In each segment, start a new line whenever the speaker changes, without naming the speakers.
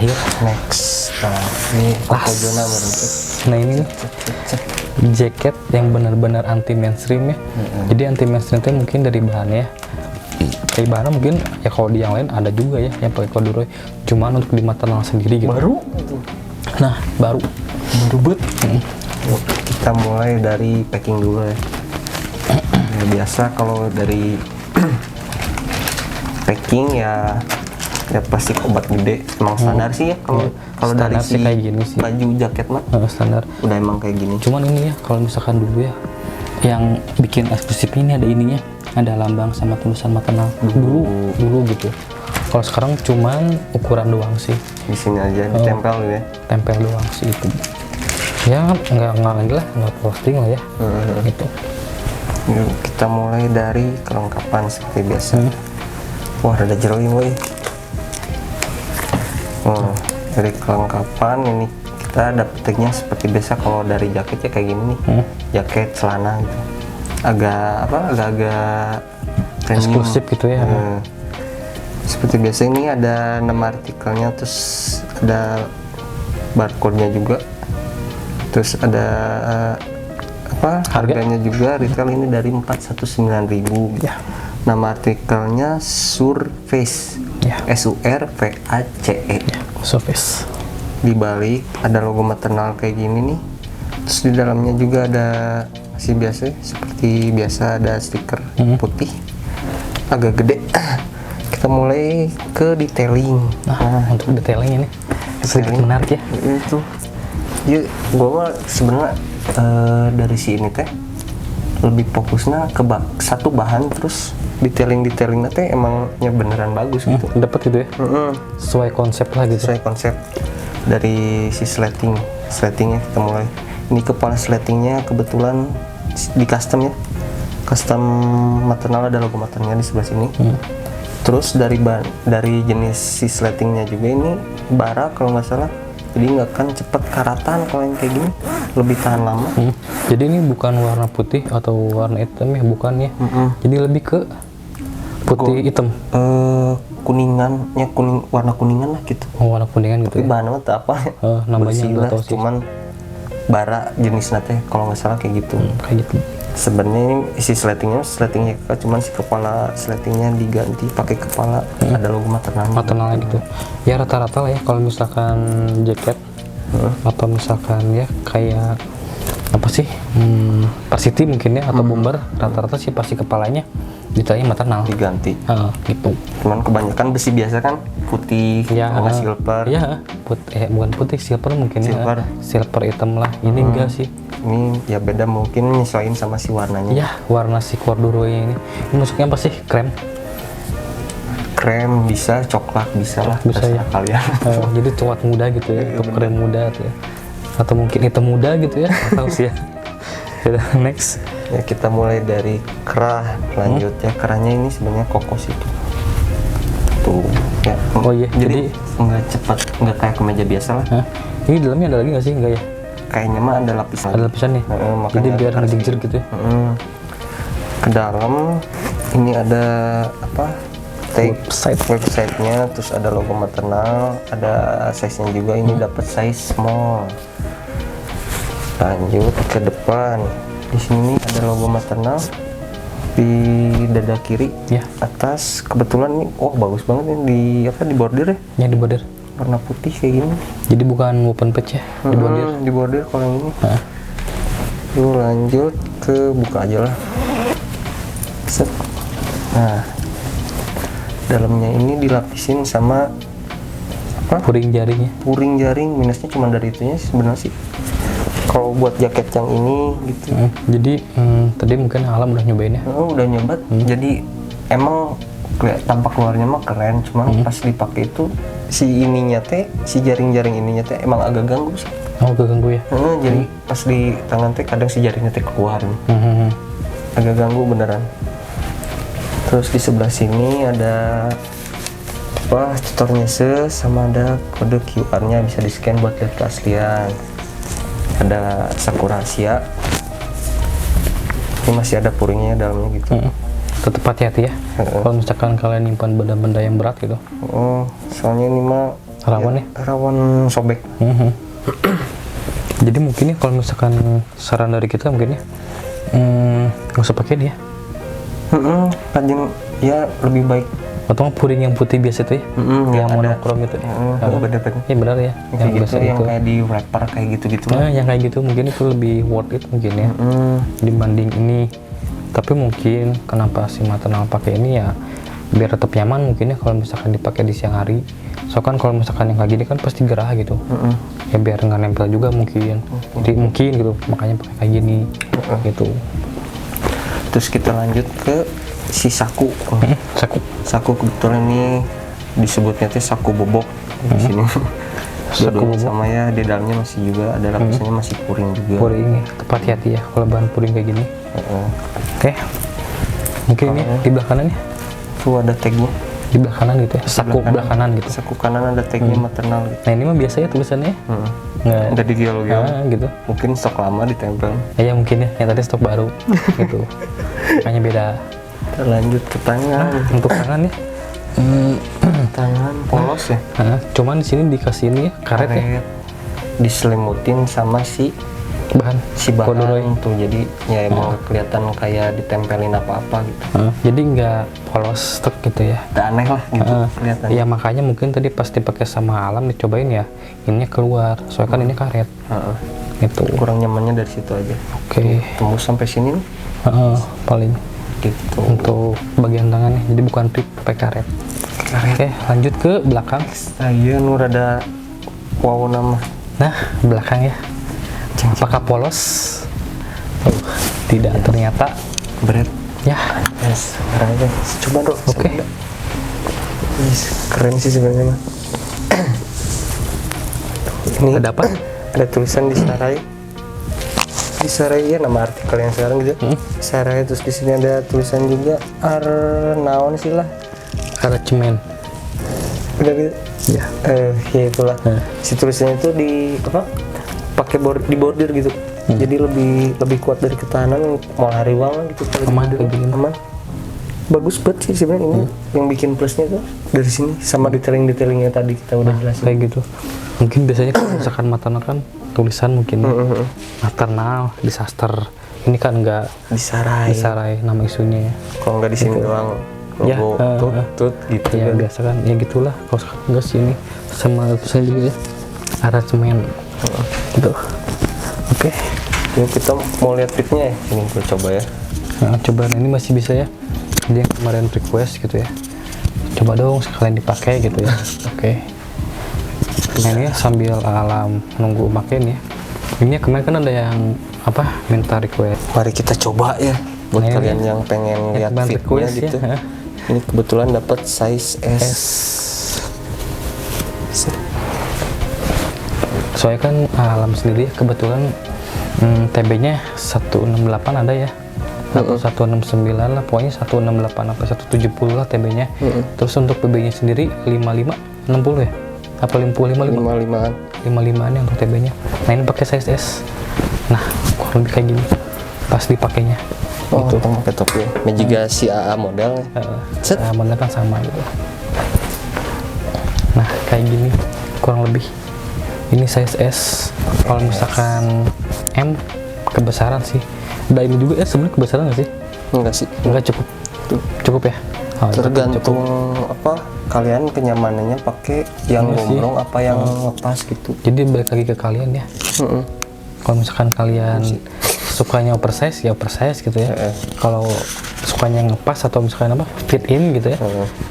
terakhir next. Nah ini Zona berarti.
Nah ini nih jaket yang benar-benar anti mainstream ya. Jadi anti mainstream itu mungkin dari bahannya. Dari bahannya mungkin ya kalau di yang lain ada juga ya yang pakai corduroy. Cuman untuk di maternal sendiri gitu.
Baru.
Nah baru bet.
Kita mulai dari packing dulu ya. Biasa kalau dari packing ya plastik obat gede emang standar sih ya kalau dari si
kayak gini sih.
Baju jaket mah
Standar
udah emang kayak gini.
Cuman ini ya kalau misalkan dulu ya yang bikin eksklusif ini ada ininya, ada lambang sama tulisan maternal dulu gitu. Kalau sekarang cuman ukuran doang sih,
di sini aja ditempel ya,
tempel doang sih itu ya. Nggak lagi lah, nggak posting lah ya gitu.
Yuk, kita mulai dari kelengkapan seperti biasa. Wah ada jeroin woy. Dari kelengkapan ini kita dapetnya seperti biasa. Kalau dari jaket ya kayak gini nih, jaket celana gitu, agak
eksklusif gitu ya.
Seperti biasa ini ada 6 artikelnya, terus ada barcode-nya juga, terus ada harganya juga. Retail ini dari 419.000
Ya.
Nama artikelnya Surface
Ya.
SURVACE
Ya, Surface.
Di balik ada logo maternal kayak gini nih, terus di dalamnya juga ada masih biasa seperti biasa ada stiker putih agak gede. Kita mulai ke detailing.
Nah untuk detailing ini sedikit menarik ya.
Itu ya gua sebenarnya dari si ini teh lebih fokusnya ke satu bahan, terus detailing teh emangnya beneran bagus gitu.
Dapat gitu ya. Sesuai konsep lah gitu.
Sesuai konsep dari si sletingnya kita mulai. Ini kepala sletingnya kebetulan di custom ya, custom maternal, ada logo maternalnya di sebelah sini. Terus dari jenis si sletingnya juga ini bara kalau nggak salah, jadi nggak akan cepet karatan. Kalau yang kayak gini lebih tahan lama.
Jadi ini bukan warna putih atau warna hitam ya, bukan ya. Jadi lebih ke putih hitam.
Kuningannya warna kuningan lah gitu.
Oh, warna kuningan gitu.
Tapi bahannya tuh apa?
Namanya nggak tahu sih.
Cuman bara jenisnya teh kalau nggak salah kayak gitu.
Kayak gitu.
Sebenarnya ini isi sletingnya cuman si kepala sletingnya diganti pakai kepala ada logo maternalnya
gitu. Ya rata-rata lah ya kalau misalkan jaket atau misalkan ya kayak apa sih Varsity mungkin ya atau bomber, rata-rata sih pasti kepalanya detailnya maternal
diganti
gitu.
Cuman kebanyakan besi biasa kan putih
ya,
sama silver
ya bukan putih, silver mungkin
silver.
Ya silver hitam lah. Ini enggak sih,
ini ya beda, mungkin nyesuaiin sama si warnanya
ya. Warna si corduroy ini masuknya apa sih? Krem
bisa, coklat bisa lah,
bisa ya
kalian.
Jadi coklat muda gitu ya, atau krem muda tuh ya, atau mungkin hitam muda gitu ya, tahu sih ya. Next
ya kita mulai dari kerah. Lanjut ya, kerahnya ini sebenarnya kokos itu tuh ya.
Oh iya,
jadi nggak cepat, nggak kayak kemeja biasa lah.
Ini dalamnya ada lagi nggak sih? Enggak ya,
kayaknya mah ada lapisan.
Ada lapisan nih. Jadi biar nggak jejer gitu ya.
Ke dalam ini ada apa, website-nya, terus ada logo maternal, ada size-nya juga. Ini dapat size small. Lanjut ke depan, di sini ada logo maternal di dada kiri
ya.
Atas kebetulan nih, bagus banget nih di bordir ya.
Ya di bordir
warna putih kayak gini.
Jadi bukan open patch ya,
di bordir kalau yang ini. Yuk lanjut ke buka aja lah. Set. Nah dalamnya ini dilapisin sama apa?
Puring jaring.
Minusnya cuma dari itunya sebenarnya sih. Kalau buat jaket yang ini gitu.
Jadi tadi mungkin Alam udah nyobain ya?
Udah nyoba. Jadi emang tampak luarnya mah keren, cuman pas dipakai itu si jaring-jaring ininya teh emang agak ganggu sih.
Agak ganggu ya?
Jadi pas di tangan teh kadang si jaringnya teh keluar nih. Agak ganggu beneran. Terus di sebelah sini ada tutornya sama ada kode QR-nya, bisa di scan buat lihat keaslian. Ada Sakura Asia. Ini masih ada puringnya dalamnya gitu.
Tetap hati-hati ya. Kalau misalkan kalian nyimpan benda-benda yang berat gitu.
Soalnya ini mah
rawan ya.
Rawan sobek.
Jadi mungkin ya kalau misalkan saran dari kita mungkin ya nggak usah pakai dia.
Rajin ya lebih baik.
Atau puring yang putih biasa itu ya, yang monokrom gitu.
Bener-bener.
Iya benar ya.
Yang gitu, yang kayak di wrapper kayak gitu-gitu.
Nah, yang kayak gitu mungkin itu lebih worth it mungkin ya dibanding ini. Tapi mungkin kenapa si maternal pakai ini ya biar tetap nyaman mungkin ya kalau misalkan dipakai di siang hari. So kan kalau misalkan yang kayak gini kan pasti gerah gitu. Ya biar nggak nempel juga mungkin. Jadi mungkin gitu makanya pakai kayak gini gitu.
Terus kita lanjut ke si saku. Saku kebetulan ini disebutnya tuh saku bobok di sini.
Saku bobok
sama ya di dalamnya masih juga ada lapisannya masih puring juga.
Puring ya, tepat hati ya kalau bahan puring kayak gini. Oke. Mungkin ini di belah kanan ya.
Tuh ada tagnya.
Di belah kanan gitu ya. Saku belah kanan gitu.
Saku kanan ada tagnya maternal gitu.
Nah ini mah biasa ya tulisannya. Nggak
Udah digiol-giol.
gitu.
Mungkin stok lama ditempel.
Ya mungkin ya. Yang tadi stok baru gitu. Makanya beda.
Kita lanjut ke tangan.
Untuk tangan ya.
Tangan polos ya.
Cuman di sini dikasih ini ya karet ya.
Diselimutin sama si
Bahan
bahan tuh, jadi ya emang kelihatan kayak ditempelin apa-apa gitu.
Jadi nggak polos stek gitu ya.
Udah aneh lah gitu kelihatan.
Ya makanya mungkin tadi pas dipakai sama Alam dicobain ya ininya keluar, soalnya kan ini karet. Itu
kurang nyamannya dari situ aja.
Oke.
Tembus sampai sini nih.
Paling
Gitu.
untuk bagian tangannya, jadi bukan tip, pakai karet. Oke, lanjut ke belakang.
Iya, nur ada wow nama.
Nah, belakang ya. Apakah polos? Tidak, ternyata
berat.
ya.
Yes, aja. Coba dong.
Oke.
Yes, keren sih sebenarnya mah. Ini
Ada apa?
Ada tulisan di Sarai. Di Sarai ya nama artikel yang sekarang gitu. Sarai, terus di sini ada tulisan juga naon sih lah.
Arrangement.
Udah gitu. Ya. Ya itulah. Si tulisannya itu di apa? Pakai di bordir gitu. Jadi lebih kuat dari ketahanan mau hari uang gitu.
Aman kayak gini.
Aman. Bagus banget sih sebenarnya ini. Yang bikin plusnya tuh dari sini sama detailing-detailingnya tadi kita udah jelasin.
Kayak gitu. Mungkin biasanya kalau misalkan maternal kan tulisan mungkin maternal, disaster. Ini kan enggak disarai nama isunya ya.
Kalau nggak di sini doang logo tut gitu
ya
kan.
biasa kan ya gitulah. Kalau sekarang enggak sih ini sama tulisan juga ya. Arrangement. Gitu. Oke.
Ini kita mau lihat fitnya ya. Ini gue coba ya.
Nah, coba ini masih bisa ya. Dia yang kemarin request gitu ya. Coba dong sekalian dipakai gitu ya. Oke. Nah ini ya, sambil Alam nunggu makin ya. Ini kemarin kan ada yang apa minta request.
Mari kita coba ya. Buat
Nah,
kalian
ini
yang pengen lihat fitnya
request
gitu.
Ya.
Ini kebetulan dapat size S.
Soalnya kan Alam sendiri kebetulan TB-nya 168 ada ya. Atau 169 lah, pokoknya 168 sampai 170 lah TB-nya. Terus untuk PB-nya sendiri 55, 60 ya? Apa 55?
55-an.
55-an yang untuk TB-nya. Nah ini pakai size S. Nah kurang lebih kayak gini pas dipakainya.
Itu pakai topi. Ini juga si AA model. Set.
Model kan sama gitu. Nah kayak gini kurang lebih. Ini size S. Kalau misalkan M kebesaran sih. Udah ini juga ya sebenarnya kebesaran nggak sih?
Enggak sih.
Enggak cukup. Cukup ya.
Tergantung apa kalian kenyamanannya pakai yang gombrong apa yang ngepas gitu.
Jadi balik lagi ke kalian ya. Kalau misalkan kalian sukanya oversize ya oversize gitu ya. Kalau sukanya ngepas atau misalkan apa fit in gitu ya,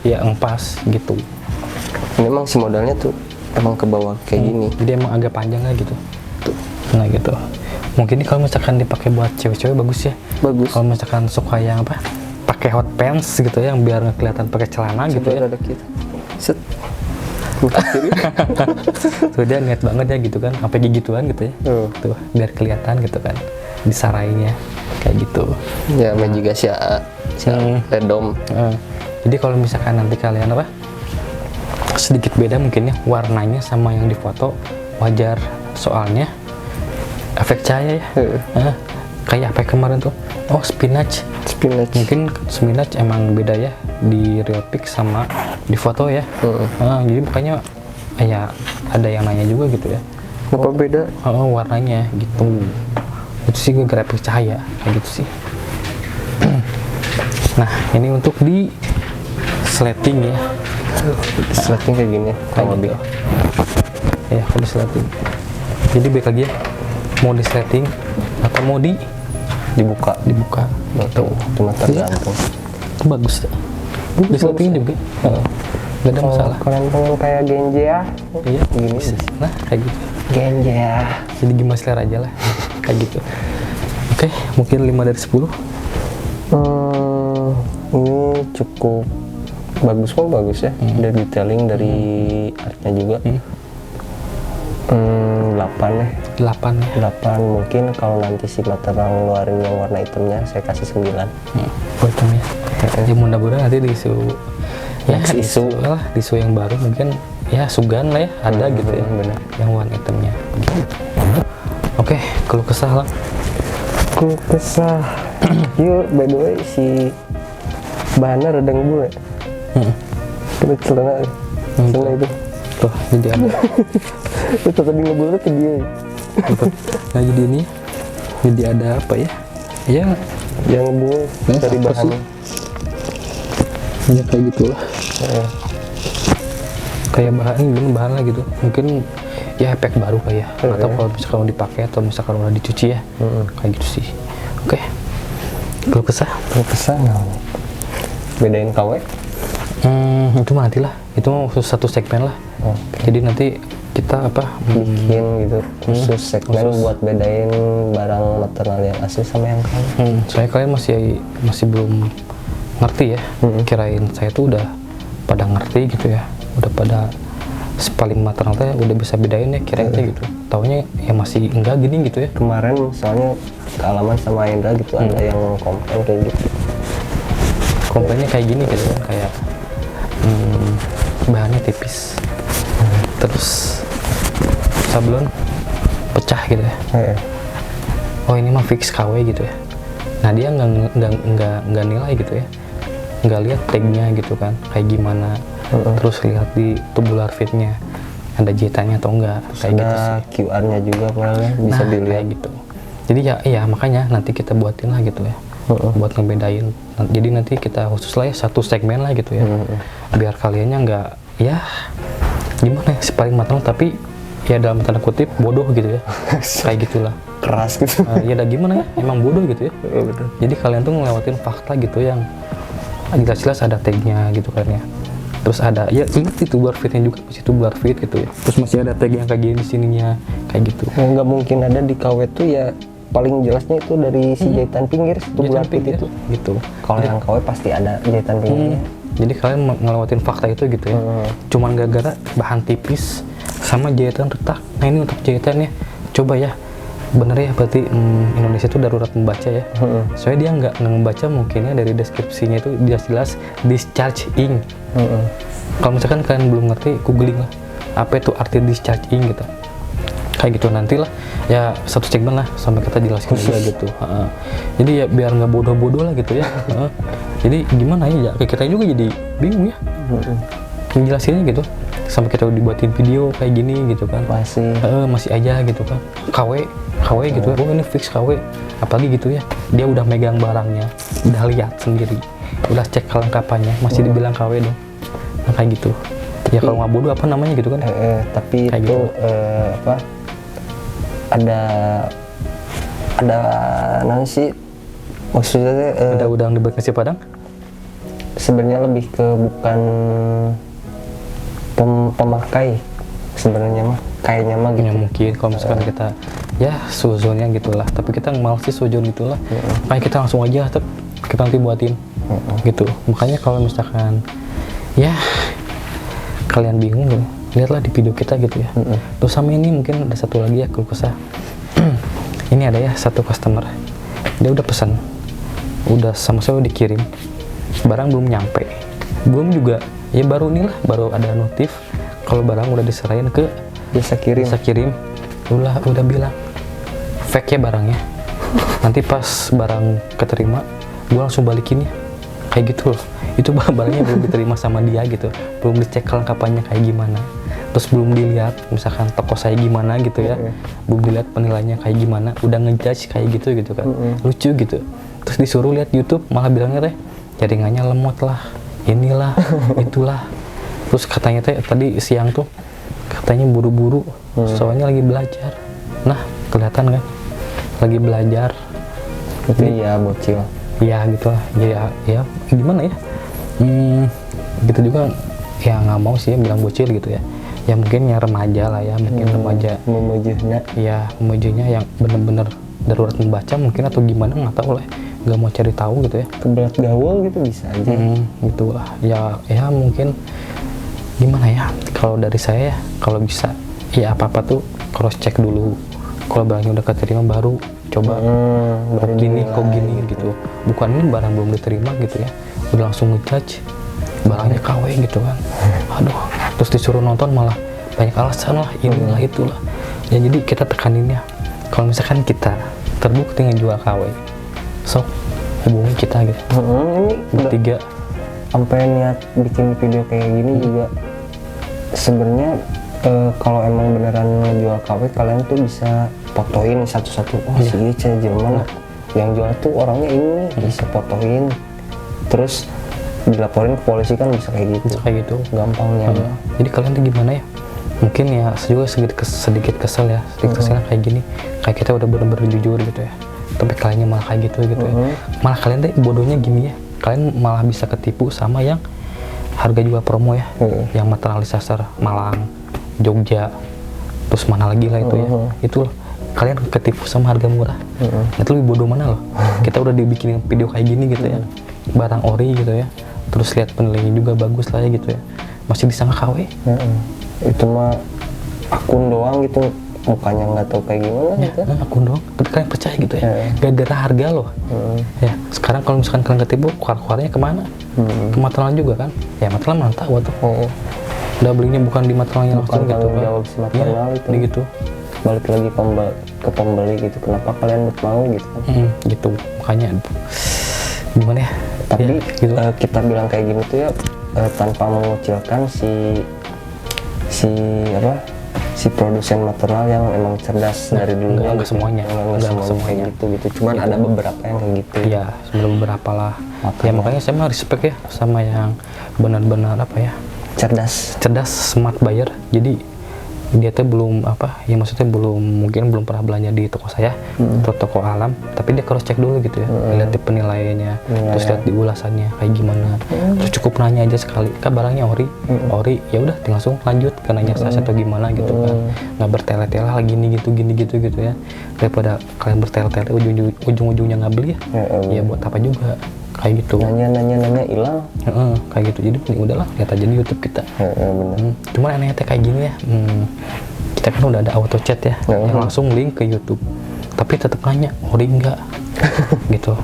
ya ngepas gitu.
Ini emang si modelnya tuh emang ke bawah kayak gini.
Jadi emang agak panjang lah gitu. Nah gitu. Mungkin ini kalau misalkan dipakai buat cewek-cewek bagus ya.
Bagus.
Kalau misalkan suka yang apa? Pakai hot pants gitu ya, yang biar nggak kelihatan pakai celana gitu ya.
Set.
Tuh dia niat banget ya gitu kan, sampai gigituan gitu ya. Tuh biar kelihatan gitu kan disarainya kayak gitu.
Ya, main juga si AA, si redom.
Jadi kalau misalkan nanti kalian apa? Sedikit beda mungkin ya warnanya sama yang di foto, wajar soalnya efek cahaya ya. Kayak apa kemarin tuh? Oh, spinach. Mungkin spinach emang beda ya di real pic sama di foto ya. Jadi makanya ya ada yang nanya juga gitu ya,
Apa beda?
warnanya gitu. Itu sih gue grafik cahaya kayak gitu sih. Nah ini untuk di slating ya,
Slating kayak gini
kayak
kurang
gitu.
lebih.
Ya kalau di slating. Jadi baik lagi ya, mau di slating atau mau
Dibuka.
gitu.
Cuma tergantung.
Itu bagus tuh. Di slating juga. Gak ada masalah.
Kalian pengen kayak Genji ya?
Iya.
Gini.
Nah kayak gitu.
Genji ya.
Jadi gimana selera aja lah. Kayak gitu. Oke, mungkin 5 dari 10.
Ini cukup bagus kok, bagus ya. Dari detailing, dari artnya juga. 8 ya.
8 ya.
8 mungkin kalau nanti si material ngeluarin yang warna hitamnya saya kasih 9.
Oh hitam ya. Ya mudah-mudahan nanti di isu ya
Next
di
isu.
lah di isu yang baru mungkin ya Sugan lah ya ada gitu ya,
benar.
yang warna hitamnya. Oke, kalau kesah lah.
Aku kesah. Yuk, by the way si bahannya redang bule. Terus celana itu.
Tuh jadi ada.
Itu tadi ngebulnya ke dia.
Nah jadi ini jadi ada apa ya? Ya
Yang ngebul dari
apa
bahan.
sih? Ya kayak gitulah. Kayak bahan lah gitu. Mungkin ya efek baru kayak atau kalau misalkan dipakai atau misalkan udah dicuci ya. Kayak gitu sih. Oke. Kalau kesah?
Kalau kesah bedain KW.
Itu mah nanti lah. Itu mah khusus satu segmen lah. Jadi nanti kita
Bikin gitu khusus segmen buat bedain barang material yang asli sama yang KW.
Soalnya kalian masih belum ngerti ya. Kirain saya tuh udah pada ngerti gitu ya. Udah pada paling material teh udah bisa bedain ya kirain gitu. Taunya ya masih enggak gini gitu ya.
Kemarin soalnya kealaman sama Indra gitu ada yang komplain kayak gitu.
Komplainnya kayak gini gitu kan, kayak bahannya tipis. Terus sablon pecah gitu ya. Oh ini mah fix KW gitu ya. Nah dia nggak nilai gitu ya, nggak lihat tagnya gitu kan kayak gimana. Terus lihat di tubular fitnya ada jahitannya atau enggak, kayak
Ada
gitu sih.
QR-nya juga padahal bisa
Nah,
dilihat
kayak gitu. Jadi ya iya makanya nanti kita buatin lah gitu ya, buat ngebedain. Jadi nanti kita khusus lah ya satu segmen lah gitu ya, biar kaliannya nggak ya gimana ya, paling matang tapi ya dalam tanda kutip bodoh gitu ya. Kayak gitulah.
keras gitu.
Ya udah gimana ya, emang bodoh gitu ya.
Betul.
Jadi kalian tuh ngelewatin fakta gitu yang jelas-jelas ada tagnya gitu kan ya. Terus ada ya ingat itu tubular fitnya juga, masih tubular fit gitu ya. Terus masih ada tag yang kayak gini di sininya kayak gitu.
Nggak mungkin ada di KW tuh ya paling jelasnya itu dari si jahitan pinggir tubular fit itu.
Gitu.
Kalau yang KW pasti ada jahitan pinggirnya.
Jadi kalian ngelewatin fakta itu gitu ya. Cuman gara-gara bahan tipis sama jahitan retak. Nah ini untuk jahitannya coba ya. Bener ya berarti Indonesia itu darurat membaca ya. Soalnya dia nggak membaca mungkinnya dari deskripsinya itu jelas-jelas discharge ink. Kalau misalkan kalian belum ngerti, googling lah apa itu arti discharge ink gitu. Kayak gitu nantilah ya satu segmen lah sampai kita jelaskan juga gitu. Jadi ya biar nggak bodoh-bodoh lah gitu ya. Jadi gimana ya kita juga jadi bingung ya. Ngejelasinnya gitu sampai kita dibuatin video kayak gini gitu kan. Masih aja gitu kan. KW gitu ya. Oh ini fix KW. Apalagi gitu ya. Dia udah megang barangnya, udah lihat sendiri, udah cek kelengkapannya, masih dibilang KW dong. Nah, kayak gitu. Ya kalau nggak bodoh apa namanya gitu kan?
Tapi
kayak
itu
gitu.
apa? Ada nanti maksudnya
Ada udang dibalik nasi padang?
sebenarnya lebih ke bukan pemakai sebenarnya mah kayaknya mah gitu.
Ya mungkin kalau misalkan kita ya suzonnya gitulah, tapi kita malas sih suzon gitulah. Makanya kita langsung aja kita nanti buatin gitu. Makanya kalau misalkan ya kalian bingung gitu, lihatlah di video kita gitu ya. Terus sama ini mungkin ada satu lagi ya keluh kesah. Ini ada ya satu customer, dia udah pesan, udah sama saya udah dikirim, barang belum nyampe, belum juga ya baru ada notif kalau barang udah diserahin ke
Bisa kirim.
Udah bilang fake ya barangnya. Nanti pas barang keterima, gua langsung balikin ya. Kayak gitu loh. Itu barangnya belum diterima sama dia gitu. Belum dicek kelengkapannya kayak gimana. terus belum dilihat misalkan toko saya gimana gitu ya, belum dilihat penilaiannya kayak gimana, udah ngejudge kayak gitu kan, lucu gitu. Terus disuruh lihat YouTube malah bilangnya teh jaringannya lemot lah, inilah itulah. Terus katanya teh tadi siang tuh katanya buru-buru soalnya lagi belajar. Nah kelihatan kan lagi belajar.
Jadi ya bocil.
Ya gitu lah, ya gimana ya, gitu juga ya nggak mau sih ya bilang bocil gitu ya. Ya mungkin ya remaja lah ya, mungkin remaja
memujihnya.
Ya memujihnya yang bener-bener darurat membaca mungkin atau gimana nggak tahu lah, nggak mau cari tahu gitu ya.
Kebelat gaul gitu bisa aja.
Gitu lah ya mungkin gimana ya, kalau dari saya ya kalau bisa ya apa-apa tuh cross check dulu, kalau barangnya udah keterima baru coba
baru
gini
dinilai.
kok gini gitu, bukan ini barang belum diterima gitu ya udah langsung ngejudge barangnya KW gitu kan. Aduh, terus disuruh nonton malah banyak alasan lah, inilah itulah ya. Jadi kita tekaninnya kalau misalkan kita terbukti ngejual KW, sok hubungi kita gitu.
Ini
Bertiga
sampai niat bikin video kayak gini juga sebenarnya kalau emang beneran ngejual KW, kalian tuh bisa fotoin satu-satu. Oh si Ica Jerman yang jual tuh orangnya ini, bisa fotoin terus dilaporin ke polisi kan, bisa kayak gitu gampangnya.
Jadi kalian tuh gimana ya, mungkin ya juga sedikit kesel ya, sedikit kesel kayak gini, kayak kita udah bener-bener jujur gitu ya, tapi kaliannya malah kayak gitu ya. Malah kalian tuh bodohnya gini ya, kalian malah bisa ketipu sama yang harga jual promo ya, yang materialis dasar Malang, Jogja, terus mana lagi lah itu ya, itu loh kalian ketipu sama harga murah. Itu lebih bodoh mana loh, kita udah dibikin video kayak gini gitu ya, barang ori gitu ya, terus lihat penilaiannya juga bagus lah ya gitu ya, masih disangka KW.
Itu mah akun doang gitu, mukanya nggak tahu kayak gimana gitu.
Akun doang, tapi kalian percaya gitu ya, gara-gara harga loh. Ya sekarang kalau misalkan kalian ketipu, keluarnya kemana? Ke material juga kan, ya material mana tahu tuh. Udah belinya bukan di materialnya langsung gitu kan.
Jawab si material itu.
Gitu.
Balik lagi ke pembeli gitu, kenapa kalian mau gitu kan.
Gitu, makanya gimana ya.
Tapi
ya, gitu.
Kita bilang kayak gini tuh ya tanpa mengucilkan si produsen material yang emang cerdas dari dulu.
Enggak semuanya,
enggak semuanya gitu. Cuman ada beberapa yang kayak gitu.
Iya, sebelum beberapa lah. Ya makanya saya mah respect ya sama yang benar-benar
cerdas,
smart buyer. Jadi dia tuh belum maksudnya mungkin belum pernah belanja di toko saya atau toko alam, tapi dia cross check dulu gitu ya, lihat di penilaiannya, terus lihat di ulasannya kayak gimana, terus cukup nanya aja sekali, kan barangnya ori, ya udah langsung lanjut ke nanya saya atau gimana gitu kan, nggak bertele-tele lah gini gitu ya, daripada kalian bertele-tele ujung-ujungnya nggak beli ya buat apa juga kayak gitu.
Nanya hilang.
Kayak gitu, jadi mending udahlah lihat aja di YouTube kita.
Bener.
Cuman anehnya kayak gini ya, kita kan udah ada auto chat ya, yang langsung link ke YouTube, tapi tetap nanya ori enggak gitu.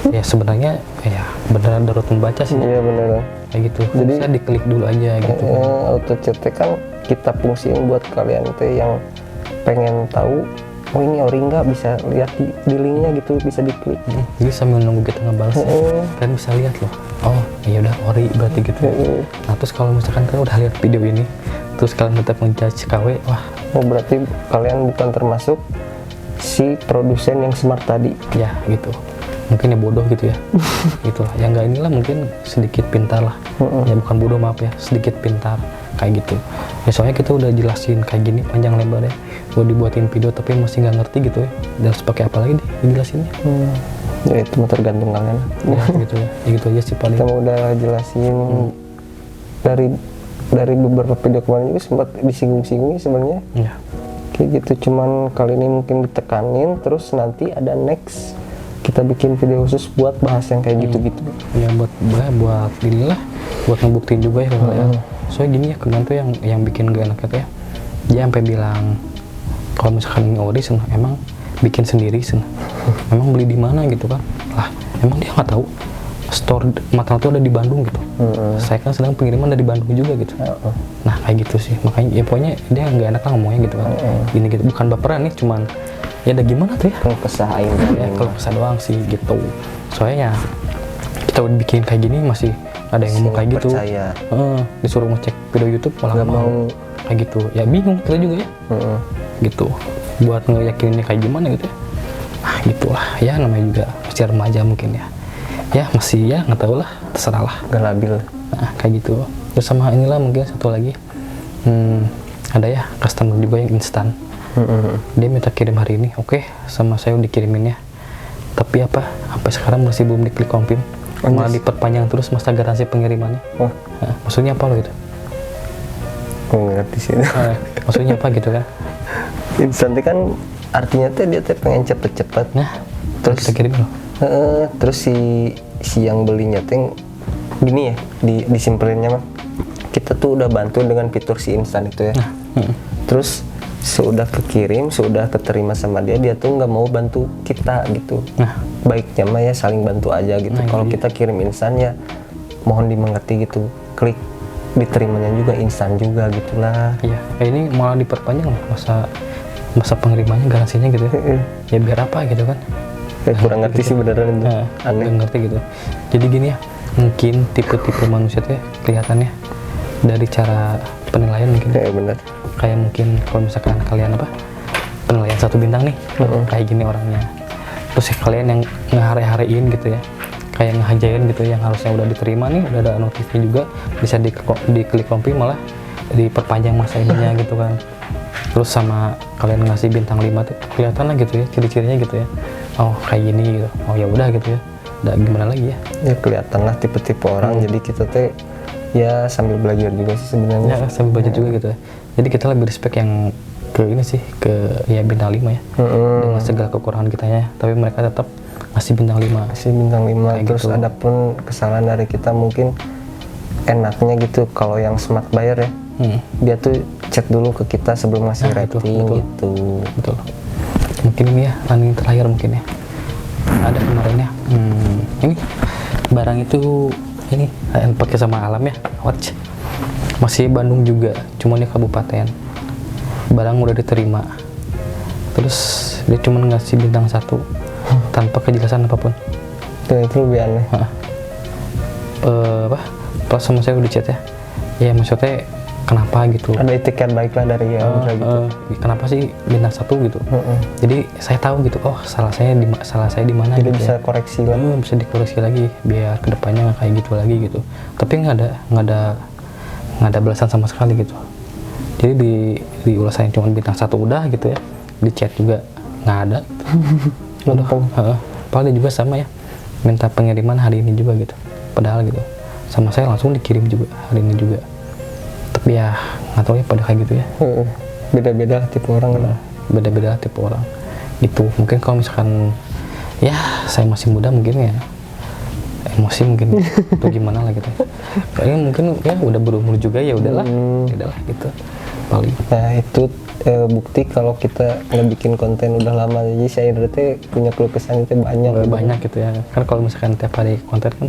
Ya sebenarnya ya beneran darurat membaca sih.
Iya beneran.
Kayak gitu.
Jadi
saya diklik dulu aja gitu.
Auto chat kan kita fungsiin buat kalian teh yang pengen tahu. Oh ini ori enggak, bisa lihat di linknya gitu, bisa diklik.
Jadi sambil nunggu kita ngebalas, kalian bisa lihat loh. Oh iya udah ori berarti gitu. Nah terus kalau misalkan kalian udah lihat video ini, terus kalian tetap ngejudge KW, wah.
Oh berarti kalian bukan termasuk si produsen yang smart tadi.
Ya gitu. Mungkin ya bodoh gitu ya. Gitu lah. Yang enggak inilah mungkin sedikit pintar lah. Ya bukan bodoh, maaf ya, sedikit pintar kayak gitu. Ya soalnya kita udah jelasin kayak gini panjang lebar ya, gue dibuatin video tapi masih nggak ngerti gitu ya, dan harus pakai apa lagi deh dijelasinnya.
Ya itu mah tergantung kalian.
Ya gitu ya, gitu aja sih paling.
Kita udah jelasin dari beberapa video kemarin juga sempat disinggung-singgung sebenarnya.
Ya.
Kayak gitu, cuman kali ini mungkin ditekanin, terus nanti ada next kita bikin video khusus buat bahas yang kayak gitu-gitu.
Ya buat inilah, buat ngebuktiin juga ya kalau ya. Soalnya gini ya, kemarin tuh yang bikin gak enak ya, dia sampai bilang kalau misalkan ini ori emang bikin sendiri emang beli di mana gitu kan. Lah emang dia nggak tahu store material itu ada di Bandung gitu. Saya kan sedang pengiriman dari Bandung juga gitu. Nah kayak gitu sih, makanya ya pokoknya dia nggak enak lah ngomongnya gitu kan. Gini gitu, bukan baperan nih, cuman ya ada gimana tuh ya,
Kalau kesah aing
ya kalau kesah doang sih gitu. Soalnya ya kita udah bikin kayak gini masih ada yang ngomong kayak gitu.
Percaya.
Disuruh ngecek video YouTube malah
Nggak
nggak mau kayak gitu. Ya bingung kita juga ya. Gitu. Buat ngeyakininnya kayak gimana gitu ya. Nah gitulah ya, namanya juga masih remaja mungkin ya. Ya masih ya nggak tahu lah, terserah lah.
Gak labil.
Nah kayak gitu. Terus sama inilah mungkin satu lagi. Ada ya customer juga yang instan. Dia minta kirim hari ini, oke, sama saya udah dikirimin ya. Tapi apa? Sampai sekarang masih belum diklik confirm. Malah diperpanjang terus masa garansi pengirimannya. Nah, maksudnya apa lo itu?
Ngerti sih.
Maksudnya apa gitu kan?
Instan itu kan artinya tuh dia tuh pengen cepet-cepet.
Nah,
terus
kita kirim loh.
Terus si yang belinya tuh gini ya, disimpelinnya mah. Kita tuh udah bantu dengan fitur si instan itu ya. Terus sudah kekirim, sudah keterima sama dia tuh nggak mau bantu kita gitu. Baiknya mah ya saling bantu aja gitu. Kalau kita kirim instan ya mohon dimengerti gitu. Klik diterimanya juga instan juga gitulah.
Iya, ini malah diperpanjang loh masa pengirimannya, garansinya gitu ya. Ya biar apa gitu kan?
Kurang ngerti sih beneran itu. Aneh.
Ngerti gitu. Jadi gini ya, mungkin tipe-tipe manusia tuh ya, kelihatannya dari cara penilaian mungkin.
Bener.
Kayak mungkin kalau misalkan kalian penilaian 1 bintang nih, kayak gini orangnya. Terus kalian yang ngehare-harein gitu ya, kayak ngehajain gitu yang harusnya udah diterima nih, udah ada notifnya juga, bisa diklik confirm malah diperpanjang masa ininya gitu kan. Terus sama kalian ngasih bintang 5 tuh kelihatan lah gitu ya ciri-cirinya gitu ya. Oh kayak gini gitu. Oh ya udah gitu ya. Udah gimana lagi ya?
Ya kelihatan lah tipe-tipe orang. Jadi kita tuh ya sambil belajar juga sih sebenarnya.
Ya sambil belajar juga gitu ya. Jadi kita lebih respect yang ke ini sih, ke ya bintang 5 ya. Dengan segala kekurangan kitanya, tapi mereka tetap ngasih bintang 5.
Ngasih bintang 5.
Kayak
Terus
gitu.
adapun kesalahan dari kita mungkin enaknya gitu kalau yang smart buyer ya. Dia tuh chat dulu ke kita sebelum ngasih rating gitu.
Betul. Mungkin ini ya, running terakhir mungkin ya. Ada kemarin ya. Ini barang itu ini pakai sama alam ya. Watch. Masih Bandung juga, cuma di kabupaten. Barang udah diterima. Terus dia cuma ngasih bintang 1 tanpa kejelasan apapun.
Tuh, itu lebih aneh.
Pas sama saya udah chat ya. Ya maksudnya kenapa gitu?
Ada etiket baiklah dari yang gitu.
Kenapa sih bintang 1 gitu? Jadi saya tahu gitu. Oh salah saya di mana?
Jadi
gitu
bisa
ya.
koreksi lah.
Bisa dikoreksi lagi biar kedepannya nggak kayak gitu lagi gitu. Tapi nggak ada balasan sama sekali gitu. Jadi di ulasannya cuma bintang 1 udah gitu ya. Di chat juga nggak ada.
Lempeng.
Padahal dia juga sama ya. Minta pengiriman hari ini juga gitu. Padahal gitu. Sama saya langsung dikirim juga hari ini juga. Tapi ya nggak tahu ya pada kayak gitu ya.
Beda-beda tipe orang kan.
Beda-beda tipe orang. Itu mungkin kalau misalkan ya saya masih muda mungkin ya emosi mungkin atau gimana lah gitu. Kayaknya mungkin ya udah berumur juga ya udahlah gitu paling.
Nah itu bukti kalau kita ngebikin konten udah lama, jadi saya berarti punya keluh kesah itu banyak
gitu ya kan. Kalau misalkan tiap hari konten kan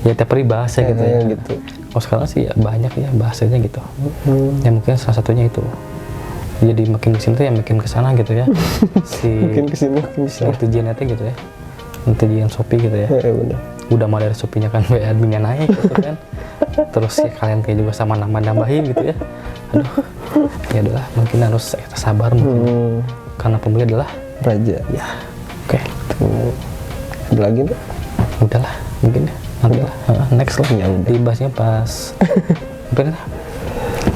ya tiap hari bahasa gitu ya
gitu.
Oh sekarang sih ya banyak ya bahasanya gitu. Ya mungkin salah satunya itu. Jadi makin kesini tuh ya makin kesana gitu ya.
Makin kesini makin bisa.
Netizennya gitu ya. Netizen Shopee gitu ya.
Bener.
Udah mah dari Shopee-nya kan adminnya naik gitu kan. Terus ya kalian kayak juga sama nambahin gitu ya. Aduh. Ya udahlah mungkin harus sabar mungkin. Karena pembeli adalah
raja.
Ya. Oke.
Tuh. Ada lagi tuh?
Udahlah mungkin ya. Nanti lah. Next lah.
Ya udah.
Dibahasnya pas mungkin lah.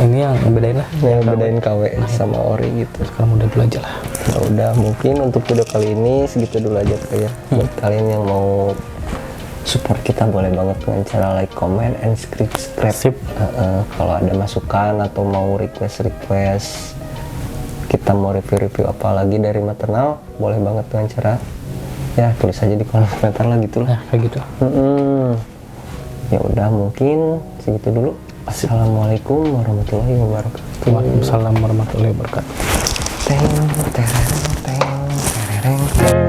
Ini yang bedain lah.
Yang bedain KW sama ori gitu.
Sekarang udah dulu aja lah.
Ya udah mungkin untuk video kali ini segitu dulu aja ya. Buat kalian yang mau support kita boleh banget dengan cara like, comment, and subscribe.
Sip.
Kalau ada masukan atau mau request kita mau review apa lagi dari maternal, boleh banget dengan cara ya tulis aja di kolom komentar lah gitu lah.
Nah kayak gitu.
Ya udah mungkin segitu dulu. Assalamualaikum warahmatullahi wabarakatuh.
Waalaikumsalam warahmatullahi wabarakatuh.
Teng tereng teng tereng teng.